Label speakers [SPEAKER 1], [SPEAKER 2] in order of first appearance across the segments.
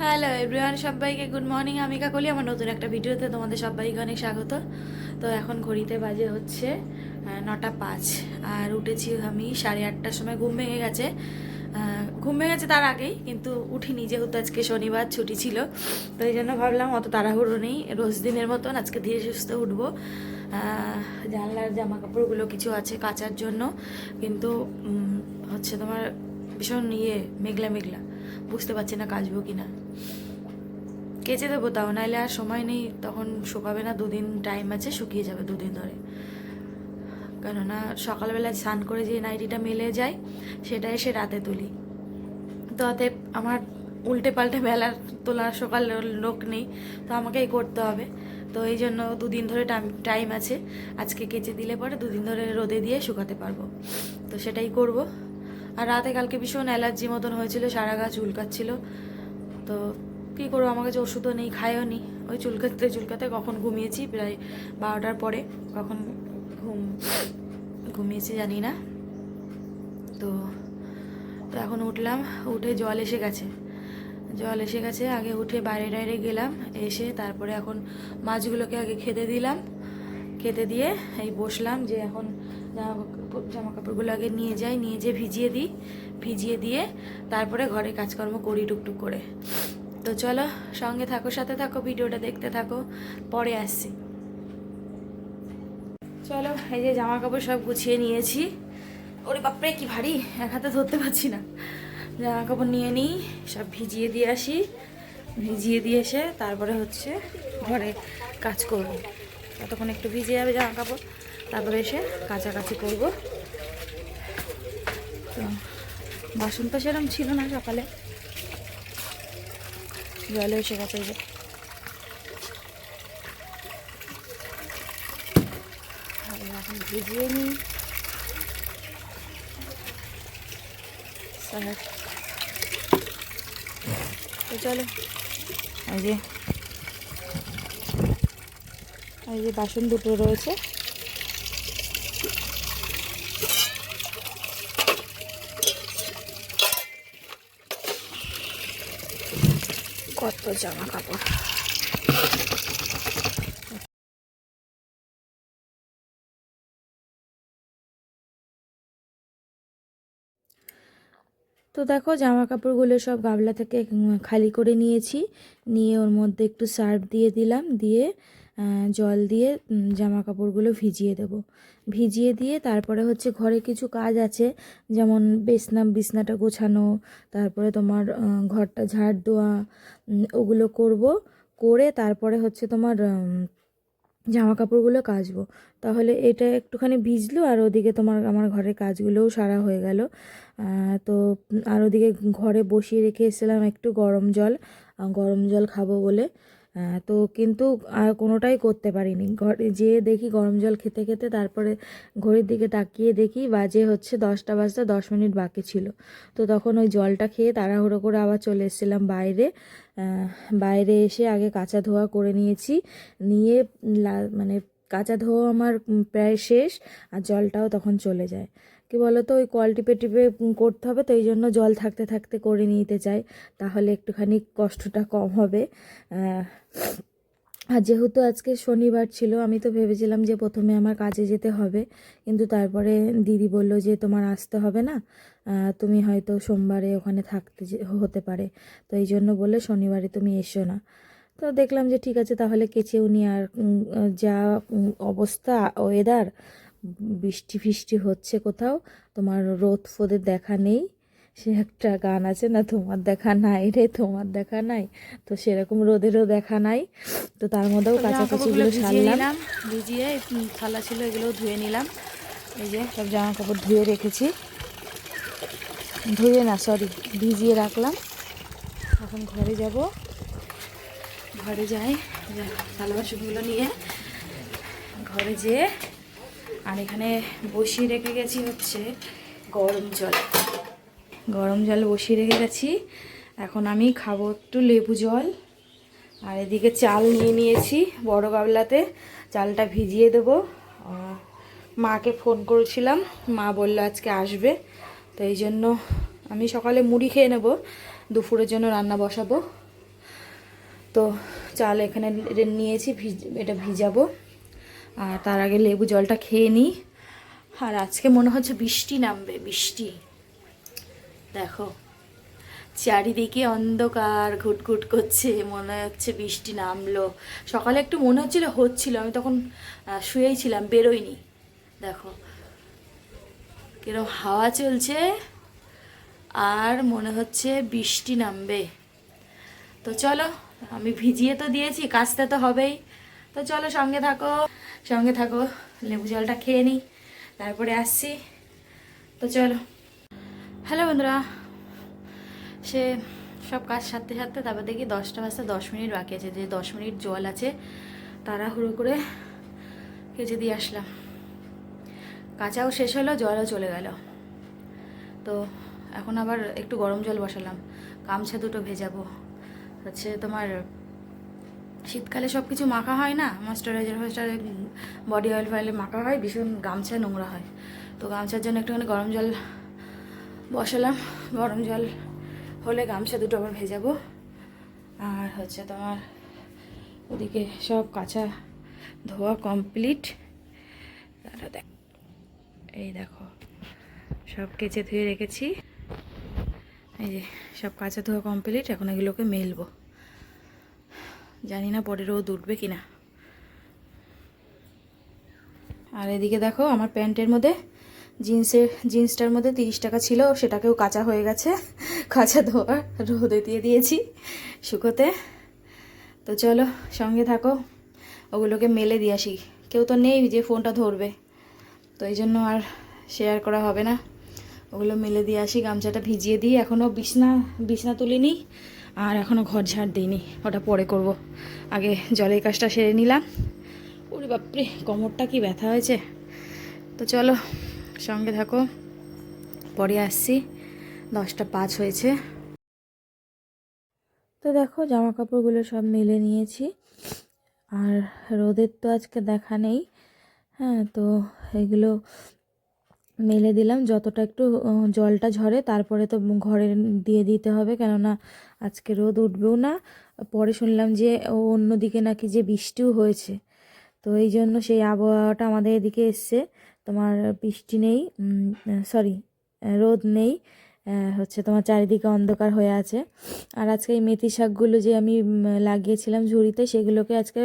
[SPEAKER 1] Hello everyone, সবাইকে good morning. আমি কাকলি, আমার নতুন একটা ভিডিওতে তোমাদের সবাইকে অনেক স্বাগত। তো এখন ঘড়িতে বাজে হচ্ছে 9টা 5, আর উঠেছি আমি 8:30টার সময়। ঘুম ভেঙে গেছে তার আগেই, কিন্তু উঠিনি, যেহেতু আজকে শনিবার ছুটি ছিল। তো এই জন্য ভাবলাম অত তাড়াহুড়ো নেই, রোজ দিনের মতন আজকে ধীরে সুস্থে উঠবো। জানলার জামা কাপড়গুলো কিছু আছে কাচার জন্য, কিন্তু হচ্ছে তোমার ভীষণ মেঘলা মেঘলা, বুঝতে পারছি না কাচবো কিনা। কেচে দেবো, তাও নাইলে আর সময় নেই, তখন শুকাবে না। 2 দিন টাইম আছে, শুকিয়ে যাবে 2 দিন ধরে। কেননা সকালবেলা স্নান করে যে নাইটিটা মেলে যায়, সেটা এসে রাতে তুলি। তো অতএব আমার উল্টে পাল্টে বেলার তোলা সকাল লোক নেই, তো আমাকেই করতে হবে। তো এই জন্য 2 দিন ধরে টাইম আছে। আজকে কেচে দিলে পরে 2 দিন ধরে রোদে দিয়ে শুকাতে পারবো, তো সেটাই করব। আর রাতে কালকে ভীষণ অ্যালার্জি মতন হয়েছিল, সারা গা চুলকাচ্ছিল। তো কী করবো, আমার কাছে ওষুধও নেই, খাইও নি। ওই চুলকাতে চুলকাতে কখন ঘুমিয়েছি, প্রায় 12টার পরে কখন ঘুমিয়েছি জানি না। তো তো এখন উঠলাম, উঠে জল এসে গেছে। আগে উঠে বাইরে টাইরে গেলাম, এসে তারপরে এখন মাছগুলোকে আগে খেতে দিলাম। খেতে দিয়ে এই বসলাম, যে এখন জামা কাপড়গুলো আগে নিয়ে যেয়ে ভিজিয়ে দিয়ে তারপরে ঘরে কাজকর্ম করি টুকটুক করে। তো চলো, সঙ্গে থাকো, সাথে থাকো, ভিডিওটা দেখতে থাকো, পরে আসছি। চলো, এই যে জামা কাপড় সব গুছিয়ে নিয়েছি। ওরে বাপরে কি ভারী, এক হাতে ধরতে পারছি না। জামা কাপড় নিয়ে নিই, সব ভিজিয়ে দিয়ে আসি। ভিজিয়ে দিয়ে এসে তারপরে হচ্ছে ঘরে কাজ করব। ততক্ষণ একটু ভিজে যাবে জামা কাপড়, তারপরে এসে কাচাকাচি করব। তো বাসন তো সেরকম ছিল না সকালে, জলে এসে গেছে। যে এখন ভিজিয়ে নিই। তো চলো, এই যে বাসন দুটো রয়েছে, কত জামা কাপড়। তো দেখো, জামা কাপড়গুলো সব গামলা থেকে খালি করে নিয়েছি। নিয়ে ওর মধ্যে একটু সার্ফ দিয়ে দিলাম, দিয়ে জল দিয়ে জামা কাপড়গুলো ভিজিয়ে দেব। ভিজিয়ে দিয়ে তারপরে হচ্ছে ঘরে কিছু কাজ আছে, যেমন বিছনাটা গোছানো, তারপরে তোমার ঘরটা ঝাড় দেওয়া, ওগুলো করব। করে তারপরে হচ্ছে তোমার জামা কাপড়গুলো কাচবো। তাহলে এটা একটুখানি ভিজলো, আর ওদিকে তোমার আমার ঘরের কাজগুলোও সারা হয়ে গেল। তো আর ওদিকে ঘরে বসিয়ে রেখে এসেছিলাম একটু গরম জল খাবো বলে। তো কিন্তু আর কোনোটাই করতে পারিনি। ঘরে যেয়ে দেখি গরম জল খেতে খেতে তারপরে ঘড়ির দিকে তাকিয়ে দেখি বাজে হচ্ছে 10টা বাজতে 10 মিনিট বাকি ছিল। তো তখন ওই জলটা খেয়ে তাড়াহুড়ো করে আবার চলে এসেছিলাম বাইরে। বাইরে এসে আগে কাচা ধোয়া করে নিয়েছি। নিয়ে মানে কাচা ধোয়া আমার প্রায় শেষ, আর জলটাও তখন চলে যায়। কি বলো তো, ওই কল টিপে টিপে করতে হবে, তো এই জন্য জল থাকতে থাকতে করে নিতে চাই, তাহলে একটুখানি কষ্টটা কম হবে। আর যেহেতু আজকে শনিবার ছিল, আমি তো ভেবেছিলাম যে প্রথমে আমার কাজে যেতে হবে, কিন্তু তারপরে দিদি বলল যে তোমার আসতে হবে না, তুমি হয়তো সোমবারে ওখানে হতে পারে, তো এই জন্য বললে শনিবারে তুমি এসো না। তো দেখলাম যে ঠিক আছে, তাহলে কেচেও নি। আর যা অবস্থা ওয়েদার, বৃষ্টি ফিষ্টি হচ্ছে কোথাও, তোমার রোদ ফোদের দেখা নেই। সে একটা গান আছে না, তোমার দেখা নাই রে তোমার দেখা নাই, তো সেরকম রোদেরও দেখা নাই। তো তার মধ্যেও কাচাকুচিগুলো সারলাম, ভিজিয়ে থালা ছিল এগুলো ধুয়ে নিলাম। এই যে সব জামা কাপড় ভিজিয়ে রাখলাম। এখন ঘরে যাব, ঘরে যাই, থালা বাসনগুলো নিয়ে ঘরে যেয়ে, আর এখানে বসিয়ে রেখে গেছি হচ্ছে গরম জল বসিয়ে রেখে গেছি। এখন আমি খাবো একটু লেবু জল। আর এদিকে চাল নিয়েছি বড় গামলাতে, চালটা ভিজিয়ে দেবো। মাকে ফোন করেছিলাম, মা বলল আজকে আসবে, তো এই জন্য আমি সকালে মুড়ি খেয়ে নেব, দুপুরের জন্য রান্না বসাবো। তো চাল এখানে নিয়েছি, এটা ভিজাবো। আর তার আগে লেবু জলটা খেয়ে নিই। আর আজকে মনে হচ্ছে বৃষ্টি নামবে, বৃষ্টি। দেখো চারিদিকে অন্ধকার ঘুটঘুট করছে, মনে হচ্ছে বৃষ্টি নামলো। সকালে একটু মনে হচ্ছিল, আমি তখন শুয়েই ছিলাম, বেরোইনি। দেখো কিরকম হাওয়া চলছে, আর মনে হচ্ছে বৃষ্টি নামবে। তো চলো, আমি ভিজিয়ে তো দিয়েছি, কাচতে তো হবেই। তো চলো সঙ্গে থাকো, লেবু জলটা খেয়ে নিই, তারপরে আসছি। তো চলো। হ্যালো বন্ধুরা, সে সব কাজ সারতে সারতে তারপর দেখি 10টা বাজতে 10 মিনিট বাকি আছে। যে 10 মিনিট জল আছে, তাড়াহুড়ো করে কেচে দিয়ে আসলাম। কাচাও শেষ হলো, জলও চলে গেল। তো এখন আবার একটু গরম জল বসালাম, গামছা দুটো ভেজাবো। হচ্ছে তোমার শীতকালে সব কিছু মাখা হয় না, ময়েশ্চারাইজার বডি অয়েল ফয়েলে মাখা হয়, ভীষণ গামছা নোংরা হয়। তো গামছার জন্য একটুখানি গরম জল বসালাম। গরম জল হলে গামছা দুটো আবার ভেজাবো। আর হচ্ছে তোমার ওদিকে সব কাঁচা ধোয়া কমপ্লিট। এই দেখো সব কেচে ধুয়ে রেখেছি। এই যে সব কাঁচা ধোয়া কমপ্লিট, এখন এগুলোকে মেলবো। জানি না পরে রোদ উঠবে কিনা। আর এদিকে দেখো আমার প্যান্টের মধ্যে জিন্সটার মধ্যে 30 টাকা ছিল, সেটাকেও কাঁচা হয়ে গেছে। কাঁচা ধোয়া রোদে দিয়ে দিয়েছি শুকোতে। তো চলো সঙ্গে থাকো, ওগুলোকে মেলে দিয়ে আসি। কেউ তো নেই যে ফোনটা ধরবে, তো এই জন্য আর শেয়ার করা হবে না। ওগুলো মেলে দিয়ে আসি, গামছাটা ভিজিয়ে দিই। এখনও বিছনা তুলিনি, আর এখনও ঘর ঝাড় দিইনি, ওটা পরে করব। আগে জলের কাজটা সেরে নিলাম। ওরে বাপরে, কোমরটা কি ব্যথা হয়েছে। তো চলো সঙ্গে থাকো, পরে আসছি। 10টা 5 হয়েছে। তো দেখো জামা কাপড়গুলো সব মেলে নিয়েছি, আর রোদের তো আজকে দেখা নেই। হ্যাঁ, তো এগুলো মেলে দিলাম। যতটা একটু জলটা ঝরে তারপরে তো ঘরে দিয়ে দিতে হবে, কেননা আজকে রোদ উঠবেও না। পরে শুনলাম যে অন্যদিকে নাকি যে বৃষ্টিও হয়েছে, তো এই জন্য সেই আবহাওয়াটা আমাদের এদিকে এসছে। তোমার বৃষ্টি নেই, সরি রোদ নেই, হচ্ছে তোমার চারিদিকে অন্ধকার হয়ে আছে। আর আজকে এই মেথি শাকগুলো যে আমি লাগিয়েছিলাম ঝুড়িতে, সেগুলোকে আজকে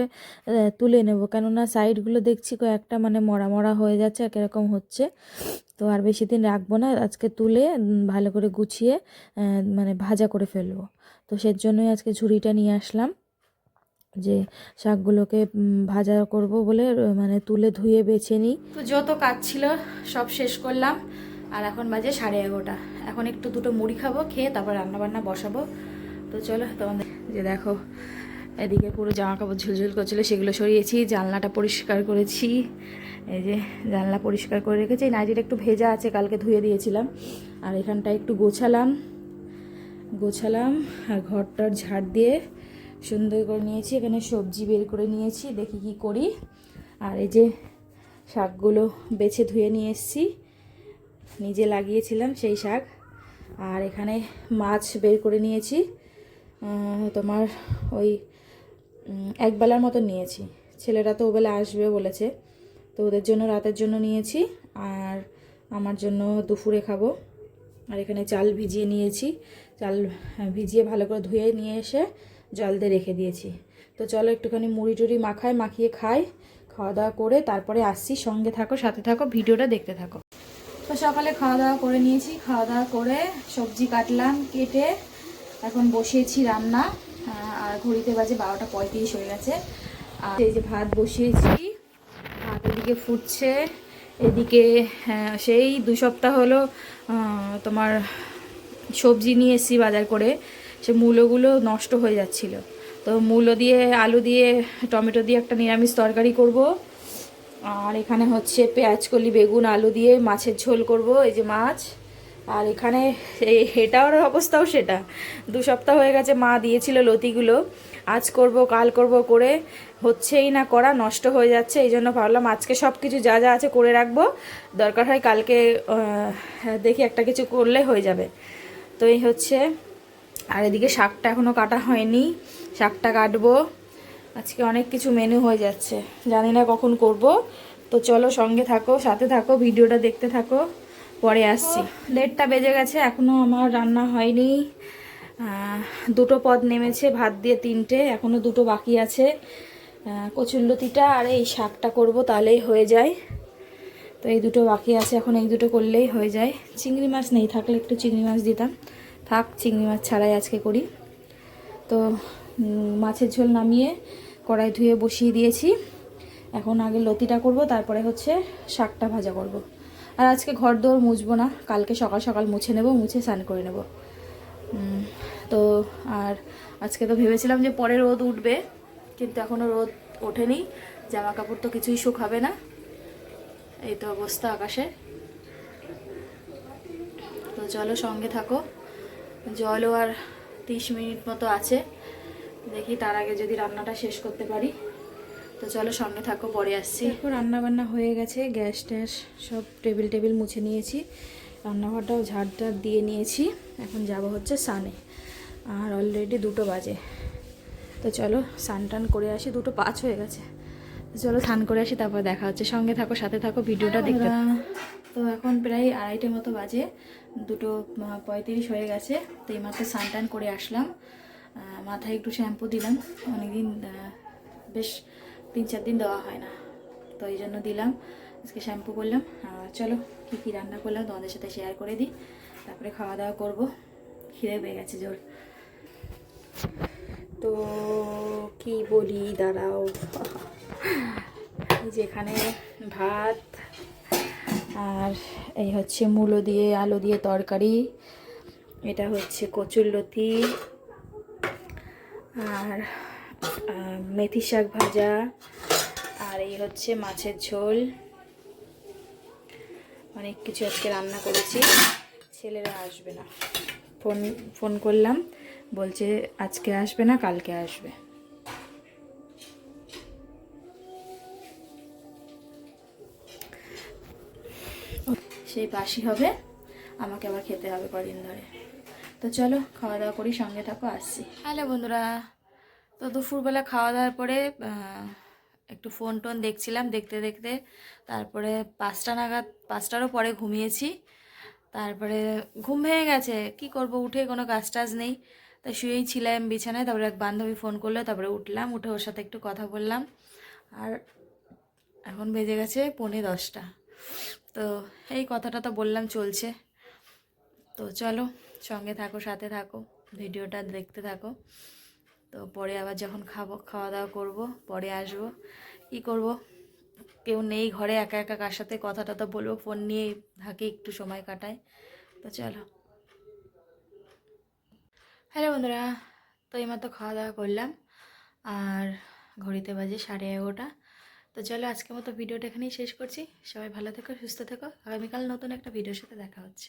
[SPEAKER 1] তুলে নেব, কেননা সাইডগুলো দেখছি কয়েকটা মানে মরা মরা হয়ে যাচ্ছে, একরকম হচ্ছে। তো আর বেশি দিন রাখবো না, আজকে তুলে ভালো করে গুছিয়ে মানে ভাজা করে ফেলবো। তো সেজন্যই আজকে ঝুড়িটা নিয়ে আসলাম, যে শাকগুলোকে ভাজা করব বলে মানে তুলে ধুয়ে বেছে নিই। তো যত কাজ ছিল সব শেষ করলাম, আর এখন বাজে 11:30। এখন একটু দুটো মুড়ি খাবো, খেয়ে তারপর রান্নাবান্না বসাবো। তো চলো তোমাদের, যে দেখো এদিকে পুরো জামা কাপড় ঝুলঝুল করছিলো, সেগুলো সরিয়েছি। জানলাটা পরিষ্কার করেছি, এই যে জানলা পরিষ্কার করে রেখেছি। এই নাইটিটা একটু ভেজা আছে, কালকে ধুয়ে দিয়েছিলাম। আর এখানটা একটু গোছালাম, আর ঘরটার ঝাড় দিয়ে সুন্দর করে নিয়েছি। এখানে সবজি বের করে নিয়েছি, দেখি কি করি। আর এই যে শাকগুলো বেছে ধুয়ে নিয়ে এসেছি, নিজে লাগিয়েছিলাম সেই শাক। আর এখানে মাছ বের করে নিয়েছি, তোমার ওই একবেলার মতো নিয়েছি। ছেলেরা তো ওবেলা আসবে বলেছে, তো ওদের জন্য রাতের জন্য নিয়েছি, আর আমার জন্য দুপুরে খাবো। আর এখানে চাল ভিজিয়ে নিয়েছি, চাল ভিজিয়ে ভালো করে ধুয়ে নিয়ে এসে জল দিয়ে রেখে দিয়েছি। তো চলো একটুখানি মুড়ি টুড়ি মাখিয়ে খাই, খাওয়া দাওয়া করে তারপরে আসছি। সঙ্গে থাকো, সাথে থাকো, ভিডিওটা দেখতে থাকো। তো সকালে খাওয়া দাওয়া করে নিয়েছি, খাওয়া দাওয়া করে সবজি কাটলাম, কেটে এখন বসিয়েছি রান্না। আর ঘড়িতে বাজে 12টা 35 হয়ে গেছে। আর এই যে ভাত বসিয়েছি, ভাত এদিকে ফুটছে। এদিকে সেই 2 সপ্তাহ হলো তোমার সবজি নিয়ে এসেছি বাজার করে, সে মূলোগুলো নষ্ট হয়ে যাচ্ছিল। তো মূলো দিয়ে আলু দিয়ে টমেটো দিয়ে একটা নিরামিষ তরকারি করব। আর এখানে হচ্ছে পেঁয়াজকলি বেগুন আলু দিয়ে মাছের ঝোল করব, এই যে মাছ। আর এখানে এটার অবস্থাও সেটা, 2 সপ্তাহ হয়ে গেছে মা দিয়েছিল লতিগুলো, আজ করব কাল করব করে হচ্ছেই না করা, নষ্ট হয়ে যাচ্ছে। এই জন্য ভাবলাম আজকে সব কিছু যা যা আছে করে রাখবো, দরকার হয় কালকে দেখি একটা কিছু করলে হয়ে যাবে। তো এই হচ্ছে আর এদিকে শাকটা এখনও কাটা হয়নি, শাকটা কাটবো। আজকে অনেক কিছু মেনু হয়ে যাচ্ছে, জানি না কখন করব। তো চলো সঙ্গে থাকো, সাথে থাকো, ভিডিওটা দেখতে থাকো, পরে আসছি। 1:30টা বেজে গেছে, এখনও আমার রান্না হয়নি। দুটো পদ নেমেছে, ভাত দিয়ে 3টে, এখনও দুটো বাকি আছে। কচুরলতিটা আর এই শাকটা করব, তাহলেই হয়ে যায়। তো এই দুটো বাকি আছে, এখন এই দুটো করলেই হয়ে যায়। চিংড়ি মাছ নেই, থাকলে একটু চিংড়ি মাছ দিতাম, থাক চিংড়ি মাছ ছাড়াই আজকে করি। তো মাছের ঝোল নামিয়ে কড়াই ধুয়ে বসিয়ে দিয়েছি। এখন আগে লতিটা করব, তারপরে হচ্ছে শাকটা ভাজা করব। আর আজকে ঘর দোর মুছবো না, কালকে সকাল সকাল মুছে নেব, মুছে স্নান করে নেব। তো আর আজকে তো ভেবেছিলাম যে পরে রোদ উঠবে, কিন্তু এখনও রোদ ওঠেনি। জামা কাপড় তো কিছুই শুকাবে না, এই তো অবস্থা আকাশে। তো চলো সঙ্গে থাকো, জলও আর 30 মিনিট মতো আছে, দেখি তার আগে যদি রান্নাটা শেষ করতে পারি। তো চলো সঙ্গে থাকো, পরে আসছি। এখন রান্না বান্না হয়ে গেছে, গ্যাস ট্যাস সব টেবিল মুছে নিয়েছি, রান্নাঘরটাও ঝাড় দিয়ে নিয়েছি। এখন যাব হচ্ছে স্নানে, আর অলরেডি 2টো বাজে। তো চলো স্নান টান করে আসি, 2:05 হয়ে গেছে। তো চলো স্নান করে আসি, তারপর দেখা হচ্ছে। সঙ্গে থাকো, সাথে থাকো, ভিডিওটা দেখতে। তো এখন প্রায় 2:30 মতো বাজে, 2:35 হয়ে গেছে। তো এইমাত্র স্নান টান করে আসলাম, মাথায় একটু শ্যাম্পু দিলাম, অনেকদিন বেশ 3-4 দিন দেওয়া হয় না, তো এই জন্য দিলাম, আজকে শ্যাম্পু করলাম। চলো কী রান্না করলাম তোমাদের সাথে শেয়ার করে দিই, তারপরে খাওয়া দাওয়া করবো, খিদে পেয়ে গেছে জোর। তো কি বলি দাঁড়াও, যেখানে ভাত আর এই হচ্ছে মূলো দিয়ে আলু দিয়ে তরকারি, এটা হচ্ছে কচুরলতি, আর মেথি শাক ভাজা, আর এই হচ্ছে মাছের ঝোল। অনেক কিছু আজকে রান্না করেছি। ছেলেরা আসবে না, ফোন করলাম, বলছে আজকে আসবে না, কালকে আসবে। সেই বাসি হবে, আমাকে আবার খেতে হবে কদিন ধরে। তো চলো খাওয়া দাওয়া করি, সঙ্গে থাকো, আসছি। হ্যালো বন্ধুরা, তো দুপুরবেলা খাওয়া দাওয়ার পরে একটু ফোন টোন দেখছিলাম, দেখতে দেখতে তারপরে 5টা নাগাদ, 5টারও পরে ঘুমিয়েছি। তারপরে ঘুম ভেঙে গেছে, কি করব, উঠে কোনো কাজ টাজ নেই, তাই শুয়েই ছিলাম বিছানায়। তারপরে এক বান্ধবী ফোন করলো, তারপরে উঠলাম, উঠে ওর সাথে একটু কথা বললাম। আর এখন বেজে গেছে 9:45। তো এই কথাটা তো বললাম চলছে। তো চলো সঙ্গে থাকো, সাথে থাকো, ভিডিওটা দেখতে থাকো। তো পরে আবার যখন খাওয়া দাওয়া করব, পরে আসবো। কি করব, কেউ নেই ঘরে, একা একা কার সাথে কথাটা তো বলবো, ফোন নিয়ে থাকি, একটু সময় কাটায়। তো চলো। হ্যালো বন্ধুরা, তো এইমাত্র খাওয়া দাওয়া করলাম, আর ঘড়িতে বাজে 11:30। তো চলো আজকের মতো ভিডিওটা এখানেই শেষ করছি। সবাই ভালো থেকো, সুস্থ থেকো, আগামীকাল নতুন একটা ভিডিওর সাথে দেখা হচ্ছে।